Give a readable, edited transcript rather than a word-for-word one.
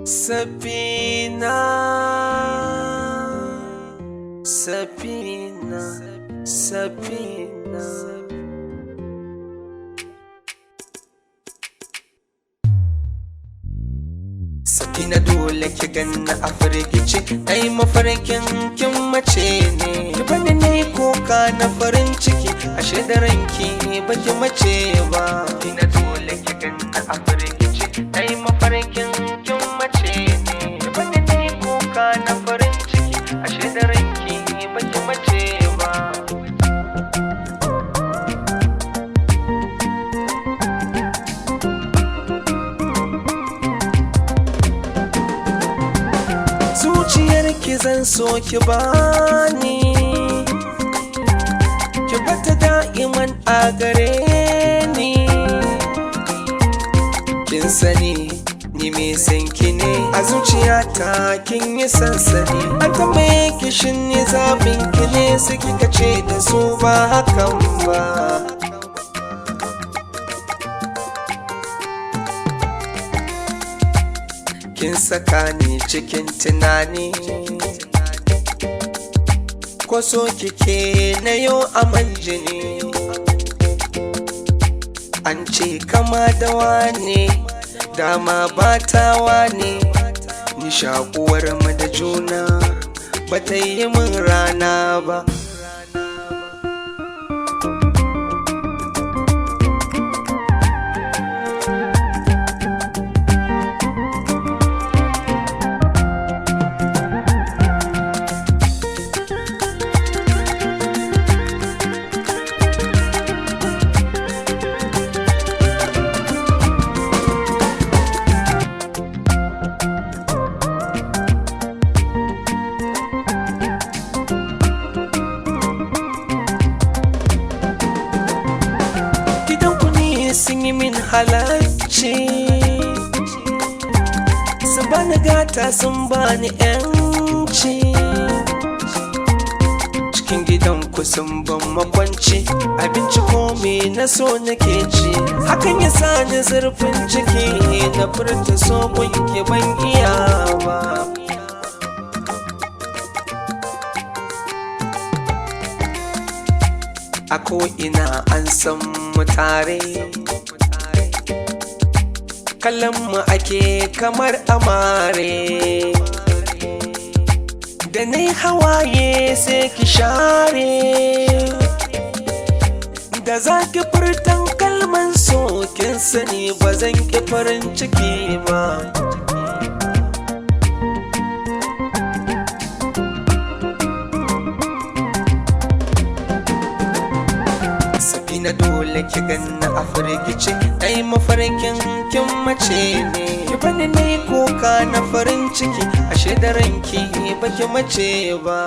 Safina, Safina, Safina. Safina dole ki ganna a firgice, ai mafarkin kin mace ne. Ki bani ne kuka na farin ciki, ashe da ranki baki mace ba. Safina dole ki ganna a firgice, ai mafarkin kin mace ne. Ki bani ne kuka na farin ciki, ashe da ranki baki mace ba. Zuciyarki zan so ki bani, ki bata da'iman a gare ni. Kin sani ni mai sanki ne, a zuciyata kin yi sansani. An tambaye ki shin ni zaɓin ki ne, su kika ce da su ba hakan ba. Kin saka ni cikin tunani, ko so kike na yau aman jini. An ce kama da wane, dama batawa ne. Ni shakuwar mu da juna ba ta yi min rana ba. Sun yi min halarci, su bani gata sun bani yanci. Cikin gidanku sun ban makwanci, abinci komai na so nake ci. Hakan ya sa ni zurfin ciki, na furta so ki ban iya ba. A ko'ina an san mu tare, kallon mu ake kamar amare. Da nai hawaye sai ki share, da za ki furtan kalman so kin sani ba zan ki farin ciki ba. Safina dole ki ganna a firgice, ai mafarkin kin mace ne. Ki bani ne kuka na farin ciki, ashe da ranki baki mace ba.